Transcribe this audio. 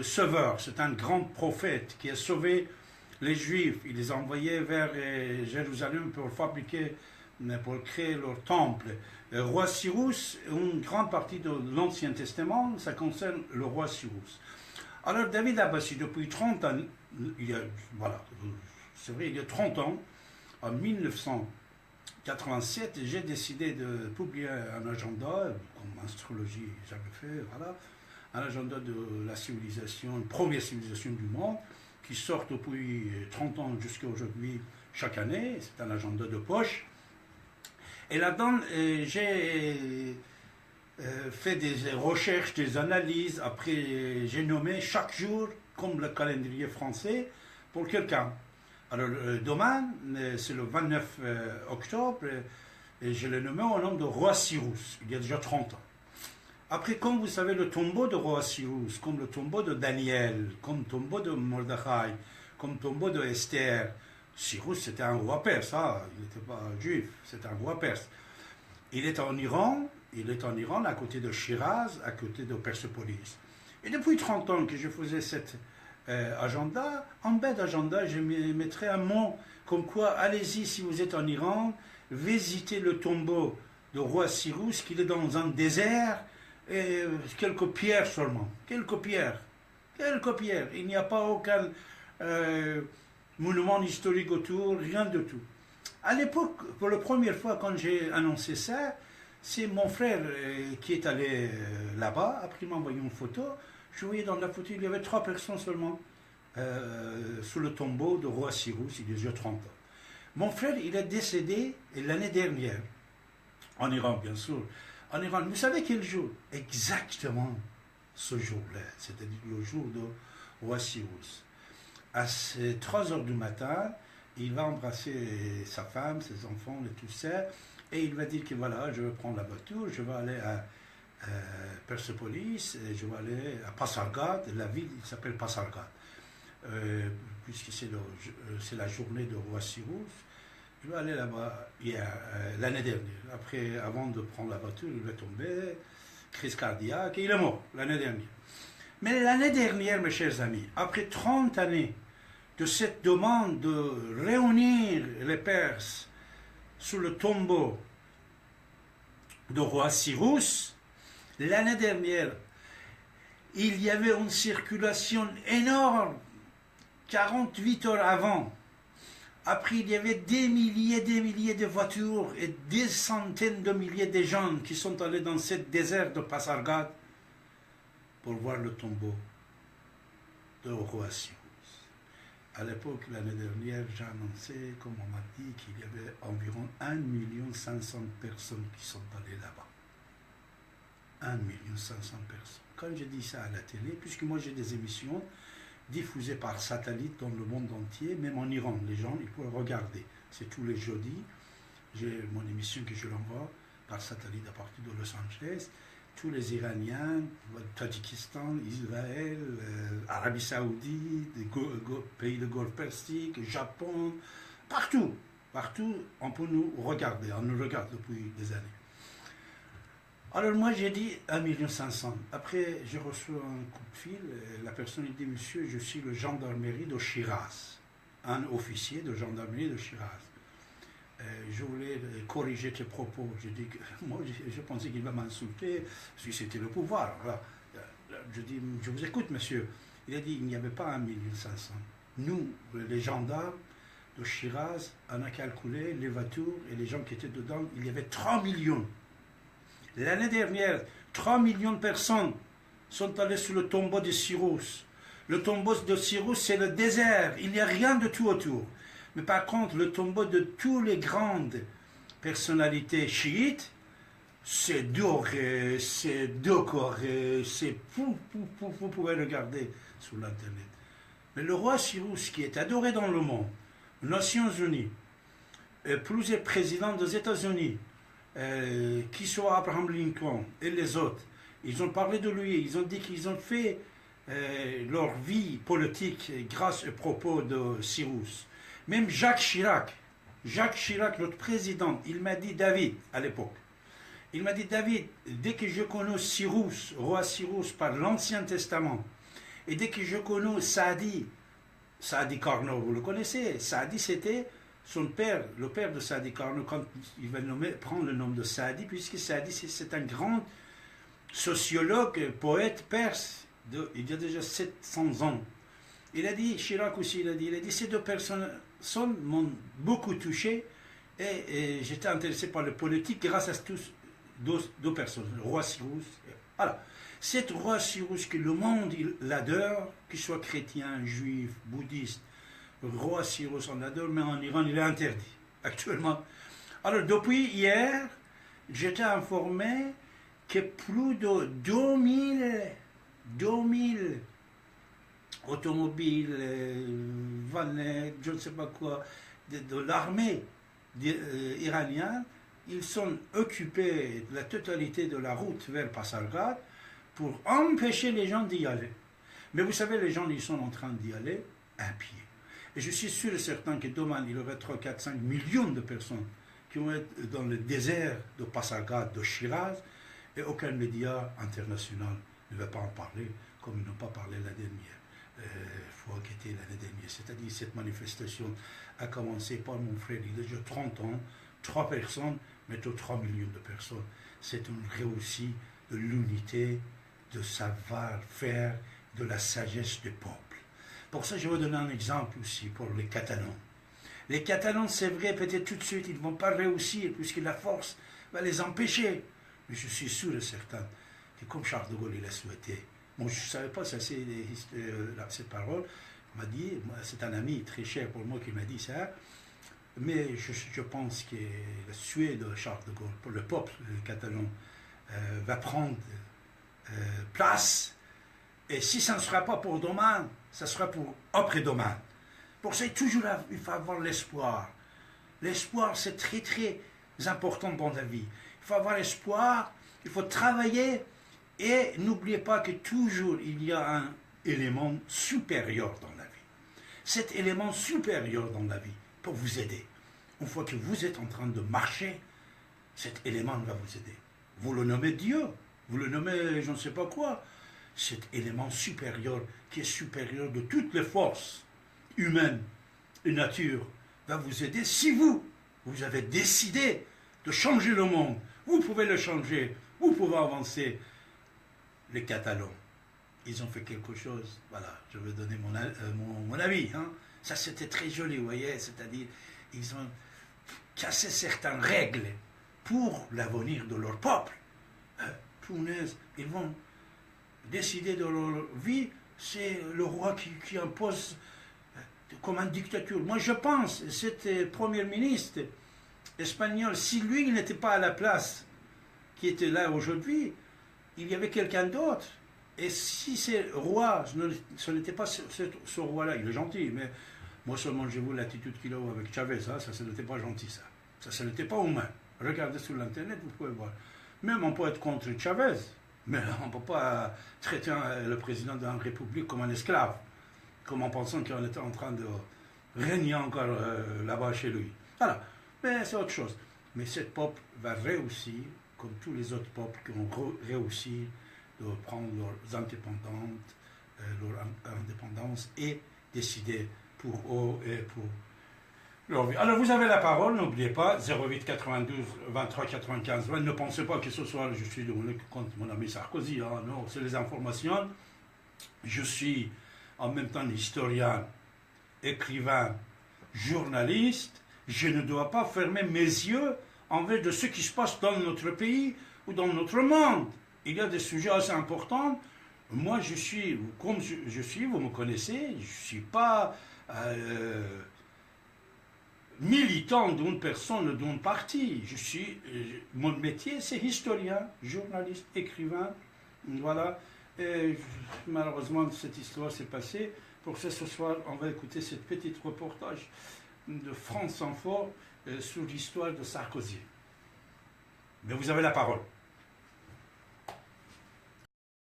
sauveur, c'est un grand prophète qui a sauvé les Juifs. Il les a envoyés vers Jérusalem pour fabriquer, pour créer leur temple. Le roi Cyrus, une grande partie de l'Ancien Testament, ça concerne le roi Cyrus. Alors David Abbassi, depuis 30 ans, c'est vrai, il y a 30 ans, en 1987, j'ai décidé de publier un agenda, comme astrologie j'avais fait, voilà, un agenda de la civilisation, une première civilisation du monde, qui sort depuis 30 ans jusqu'à aujourd'hui, chaque année. C'est un agenda de poche. Et là-dedans, j'ai fait des recherches, des analyses. Après, j'ai nommé chaque jour, comme le calendrier français, pour quelqu'un. Alors, demain, c'est le 29 octobre, et je l'ai nommé au nom de roi Cyrus, il y a déjà 30 ans. Après, comme vous savez, le tombeau de roi Cyrus, comme le tombeau de Daniel, comme le tombeau de Mordechai, comme le tombeau de Esther, Cyrus c'était un roi perse, il n'était pas juif, c'était un roi perse. Il est en Iran à côté de Shiraz, à côté de Persépolis. Et depuis 30 ans que je faisais cet agenda, en bas d'agenda, je mettrais un mot comme quoi, allez-y si vous êtes en Iran, visitez le tombeau de roi Cyrus, qui est dans un désert, et quelques pierres seulement, quelques pierres. Il n'y a pas aucun monument historique autour, rien de tout. À l'époque, pour la première fois quand j'ai annoncé ça, c'est mon frère qui est allé là-bas, après il m'a envoyé une photo, je voyais dans la photo, il y avait 3 personnes seulement sous le tombeau de roi Cyrus, il y a déjà 30 ans. Mon frère, il est décédé l'année dernière, en Iran bien sûr. En Iran, vous savez quel jour? Exactement ce jour-là, c'est-à-dire le jour de roi Cyrus. À 3 heures du matin, il va embrasser sa femme, ses enfants et tout ça, et il va dire que voilà, je vais prendre la voiture, je vais aller à Persépolis, et je vais aller à Pasargad, la ville s'appelle Pasargad, puisque c'est la journée de roi Cyrus. Je vais aller là-bas l'année dernière. Avant de prendre la voiture, il va tomber, crise cardiaque, et il est mort l'année dernière. Mais l'année dernière, mes chers amis, après 30 années de cette demande de réunir les Perses sous le tombeau de roi Cyrus, l'année dernière, il y avait une circulation énorme, 48 heures avant. Après, il y avait des milliers de voitures et des centaines de milliers de gens qui sont allés dans ce désert de Pasargad pour voir le tombeau de roi Cyrus. À l'époque, l'année dernière, j'ai annoncé, comme on m'a dit, qu'il y avait environ 1 500 000 personnes qui sont allées là-bas. 1 500 000 personnes. Quand j'ai dit ça à la télé, puisque moi j'ai des émissions diffusées par satellite dans le monde entier, même en Iran, les gens ils peuvent regarder. C'est tous les jeudis. J'ai mon émission que je l'envoie par satellite à partir de Los Angeles. Tous les Iraniens, Tadjikistan, Israël, Arabie Saoudite, pays de Golfe Persique, Japon, partout, on peut nous regarder, on nous regarde depuis des années. Alors moi j'ai dit 1 500 000. Après je reçois un coup de fil, la personne dit monsieur, je suis le gendarmerie de Shiraz, un officier de gendarmerie de Shiraz. Je voulais corriger tes propos. J'ai dit que moi je pensais qu'il va m'insulter, parce que c'était le pouvoir. Voilà. Je dis, je vous écoute monsieur. Il a dit, il n'y avait pas 1 500 000. Nous, les gendarmes de Shiraz, on a calculé les voitures et les gens qui étaient dedans, il y avait 3 millions. L'année dernière, 3 millions de personnes sont allées sur le tombeau de Cyrus. Le tombeau de Cyrus, c'est le désert. Il n'y a rien de tout autour. Mais par contre, le tombeau de toutes les grandes personnalités chiites, c'est doré, c'est décoré, c'est vous pouvez regarder sur l'internet. Mais le roi Cyrus, qui est adoré dans le monde, les Nations Unies, plusieurs présidents des États-Unis, qui soit Abraham Lincoln et les autres, ils ont parlé de lui, ils ont dit qu'ils ont fait leur vie politique grâce aux propos de Cyrus. Même Jacques Chirac, notre président, il m'a dit, David, à l'époque, il m'a dit, David, dès que je connais Cyrus, roi Cyrus, par l'Ancien Testament, Et dès que je connais Saadi, Saadi Carnot, vous le connaissez, Saadi c'était son père, le père de Saadi Carnot, quand il va prendre le nom de Saadi, puisque Saadi c'est un grand sociologue, poète perse, il y a déjà 700 ans. Il a dit, Chirac aussi, il a dit ces deux personnes m'ont beaucoup touché et j'étais intéressé par le politique grâce à deux personnes, le roi Cyrus. Voilà. Cet roi Cyrus que le monde il l'adore, qu'il soit chrétien, juif, bouddhiste, le roi Cyrus on l'adore, mais en Iran il est interdit actuellement. Alors depuis hier, j'étais informé que plus de 2000 automobiles, vanettes, je ne sais pas quoi, de l'armée iranienne, ils sont occupés de la totalité de la route vers Pasargad pour empêcher les gens d'y aller. Mais vous savez, les gens, ils sont en train d'y aller à pied. Et je suis sûr et certain que demain, il y aura 3, 4, 5 millions de personnes qui vont être dans le désert de Pasargad, de Shiraz, et aucun média international ne va pas en parler, comme ils n'ont pas parlé la dernière fois qui était l'année dernière. C'est-à-dire cette manifestation a commencé par mon frère, il a déjà 30 ans, 3 personnes, mais 3 millions de personnes. C'est une réussite de l'unité, de savoir-faire, de la sagesse du peuple. Pour ça, je vais donner un exemple aussi pour les Catalans. Les Catalans, c'est vrai, peut-être tout de suite, ils ne vont pas réussir, puisque la force va les empêcher. Mais je suis sûr et certain que comme Charles de Gaulle il a souhaité, moi je ne savais pas ça, cette parole, m'a dit, c'est un ami très cher pour moi qui m'a dit ça, mais je pense que la Suède de Charles de Gaulle, pour le peuple catalan, va prendre place, et si ça ne sera pas pour demain, ça sera pour après-demain. Pour ça, toujours il faut avoir l'espoir. L'espoir, c'est très très important dans la vie. Il faut avoir espoir, il faut travailler, et n'oubliez pas que toujours il y a un élément supérieur dans la vie. Cet élément supérieur dans la vie pour vous aider. Une fois que vous êtes en train de marcher, cet élément va vous aider. Vous le nommez Dieu, vous le nommez je ne sais pas quoi. Cet élément supérieur qui est supérieur de toutes les forces humaines et nature va vous aider si vous avez décidé de changer le monde. Vous pouvez le changer, vous pouvez avancer. Les Catalans, ils ont fait quelque chose, voilà, je vais donner mon avis. Hein. Ça c'était très joli, vous voyez, c'est-à-dire ils ont cassé certaines règles pour l'avenir de leur peuple. Punaise, ils vont décider de leur vie, c'est le roi qui impose comme une dictature. Moi je pense, cet premier ministre espagnol, si lui il n'était pas à la place qui était là aujourd'hui, il y avait quelqu'un d'autre. Et si ce roi, ce n'était pas ce roi-là, il est gentil, mais moi seulement j'ai vu l'attitude qu'il a eu avec Chavez, ça n'était pas gentil, ça. Ça n'était pas humain. Regardez sur l'internet, vous pouvez voir. Même on peut être contre Chavez, mais on ne peut pas traiter le président d'une république comme un esclave, comme en pensant qu'on était en train de régner encore là-bas chez lui. Voilà, mais c'est autre chose. Mais cette peuple va réussir, comme tous les autres peuples qui ont réussi de prendre leurs indépendances et décider pour eux et pour leur vie. Alors vous avez la parole, n'oubliez pas, 08 92 23 95 20. Ne pensez pas que ce soir je suis contre mon ami Sarkozy, hein, non, c'est les informations. Je suis en même temps historien, écrivain, journaliste. Je ne dois pas fermer mes yeux envers de ce qui se passe dans notre pays ou dans notre monde. Il y a des sujets assez importants. Moi, je suis, comme je suis, vous me connaissez, je ne suis pas militant d'une personne, d'un parti. Mon métier, c'est historien, journaliste, écrivain. Voilà. Et malheureusement, cette histoire s'est passée. Pour ça, ce soir, on va écouter ce petit reportage de France Info sur l'histoire de Sarkozy. Mais vous avez la parole.